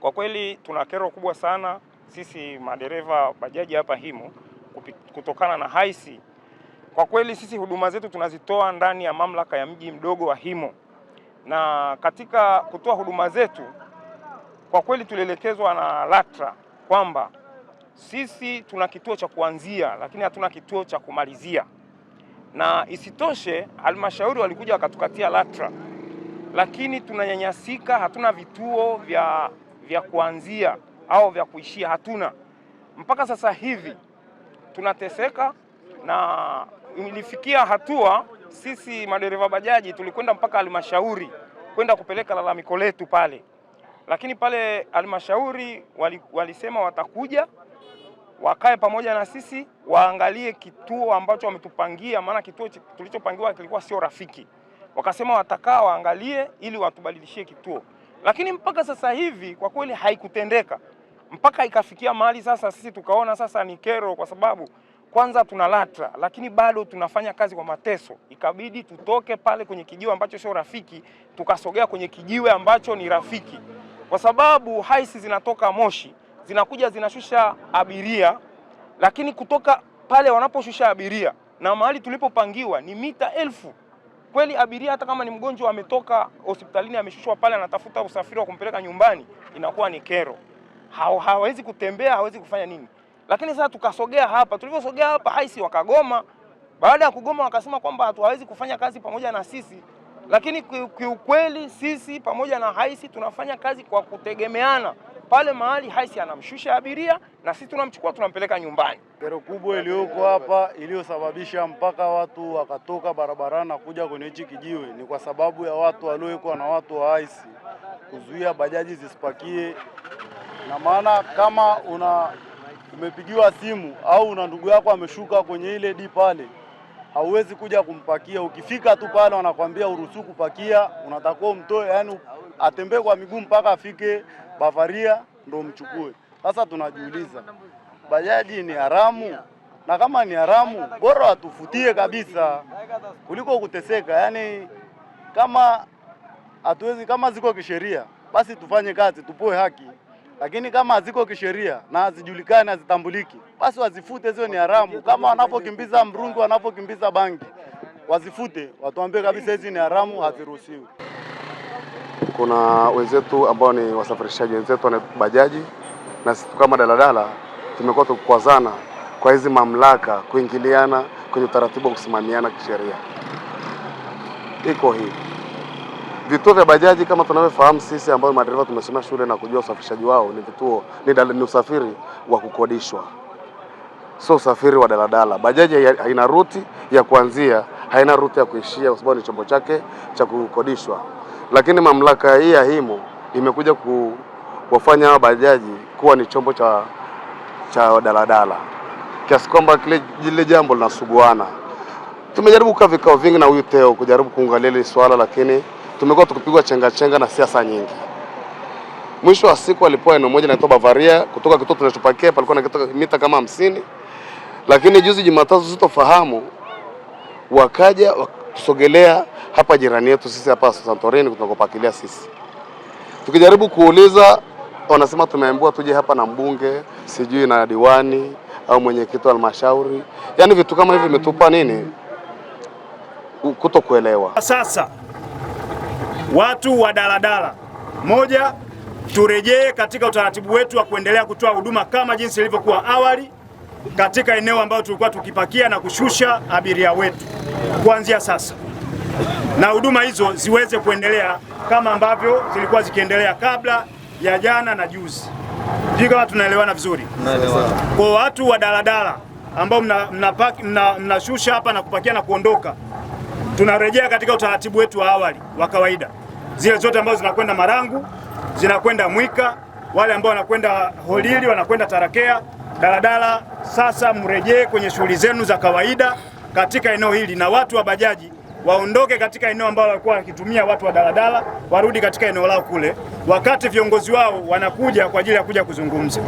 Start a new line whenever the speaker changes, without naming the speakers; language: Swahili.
Kwa kweli tuna kero kubwa sana sisi madereva bajaji hapa Himo kutokana na haisi. Kwa kweli sisi huduma zetu tunazitoa ndani ya mamlaka ya mji mdogo wa Himo, na katika kutoa huduma zetu kwa kweli tulielekezwa na LATRA kwamba sisi tuna kituo cha kuanzia lakini hatuna kituo cha kumalizia, na isitoshe halmashauri walikuja wakatukatia LATRA, lakini tunanyanyasika, hatuna vituo vya kuanzia au vya kuishia, hatuna. Mpaka sasa hivi tunateseka, na ilifikia hatua sisi madereva bajaji tulikwenda mpaka halmashauri kwenda kupeleka lalamiko letu pale, lakini pale halmashauri walisema watakuja wakae pamoja na sisi waangalie kituo ambacho wametupangia, maana kituo tulichopangiwa kilikuwa sio rafiki. Wakasema watakaa waangalie ili watubadilishie kituo, lakini mpaka sasa hivi kwa kweli haikutendeka, mpaka ikafikia mahali sasa sisi tukaona sasa ni kero, kwa sababu kwanza tuna LATRA lakini bado tunafanya kazi kwa mateso. Ikabidi tutoke pale kwenye kijiwe ambacho sio rafiki tukasogea kwenye kijiwe ambacho ni rafiki, kwa sababu haisi zinatoka Moshi zinakuja zinashusha abiria, lakini kutoka pale wanaposhusha abiria na mahali tulipopangiwa ni mita 1000. Kweli abiria hata kama ni mgonjwa ametoka hospitalini ameshushwa pale anatafuta usafiri wa kumpeleka nyumbani, inakuwa ni kero. Hawezi kutembea, hawezi kufanya nini. Lakini sasa tukasogea hapa, tulivyosogea hapa haisi wakagoma. Baada ya kugoma wakasema kwamba hawezi kufanya kazi pamoja na sisi, lakini kiukweli sisi pamoja na haisi tunafanya kazi kwa kutegemeana. Pale mahali haisi anamshusha abiria na sisi tunamchukua tunampeleka nyumbani.
Kero kubwa iliyoko hapa iliyosababisha mpaka watu wakatoka barabarani na kuja kwenye hichi kijiwe ni kwa sababu ya watu waliowekwa na watu wa haisi kuzuia bajaji zisipakie. Na maana kama umepigiwa simu au una ndugu yako ameshuka kwenye ile di pale, hauwezi kuja kumpakia. Ukifika tu pale wanakuambia uruhusu kupakia, unatakiwa umtoe, yani atembee kwa miguu mpaka afike Bavaria ndo mchukue. Sasa tunajiuliza, bajaji ni haramu? Na kama ni haramu bora watufutie kabisa kuliko kuteseka. Yani kama hatuwezi, kama ziko kisheria basi tufanye kazi tupoe haki, lakini kama haziko kisheria na hazijulikani hazitambuliki basi wazifute, hizo ni haramu. Kama wanapokimbiza mrungi, wanapokimbiza bangi, wazifute, watuambie kabisa hizi ni haramu, haziruhusiwi.
Kuna wenzetu ambao ni wasafirishaji wenzetu wana bajaji, na sisi kama daladala tumekuwa tukikwazana kwa hizi mamlaka kuingiliana kwenye utaratibu wa kusimamiana kisheria. Iko hivi, vituo vya bajaji kama tunavyofahamu sisi ambao madereva tumesomea shule na kujua usafirishaji wao ni vituo ni usafiri wa kukodishwa, sio usafiri wa daladala. Bajaji haina ruti ya kuanzia, haina ruti ya kuishia, kwa sababu ni chombo chake cha kukodishwa. Lakini mamlaka hii ya Himo imekuja kuwafanya hawa bajaji kuwa ni chombo cha daladala, kiasi kwamba kile jambo linasuguana. Tumejaribu kukaa vikao vingi na huyu Teo kujaribu kuangalia hili swala, lakini tumekuwa tukipigwa chenga na siasa nyingi. Mwisho wa siku alipoa eneo moja inaitwa Bavaria, kutoka kituo tunachopakia palikuwa na mita kama 50, lakini juzi Jumatatu sitofahamu wakaja kusogelea hapa jirani yetu sisi hapa Santorini tunakopakilia sisi. Tukijaribu kuuliza wanasema tumeambiwa tuje hapa na mbunge, sijui na diwani au mwenyekiti wa halmashauri. Yaani vitu kama hivi vimetupa nini? Kutokuelewa.
Sasa watu wa daladala, moja, turejee katika utaratibu wetu wa kuendelea kutoa huduma kama jinsi ilivyokuwa awali katika eneo ambalo tulikuwa tukipakia na kushusha abiria wetu kuanzia sasa, na huduma hizo ziweze kuendelea kama ambavyo zilikuwa zikiendelea kabla ya jana na juzi. Ndio kama tunaelewana vizuri. Kwa watu wa daladala ambao mnashusha hapa na kupakia na kuondoka, tunarejea katika utaratibu wetu wa awali wa kawaida. Zile zote ambazo zinakwenda Marangu, zinakwenda Mwika, wale ambao wanakwenda Holili, wanakwenda Tarakea, daladala sasa mrejee kwenye shughuli zenu za kawaida katika eneo hili, na watu wa bajaji waondoke katika eneo ambalo walikuwa wakitumia watu wa daladala, warudi katika eneo lao kule, wakati viongozi wao wanakuja kwa ajili ya kuja kuzungumza.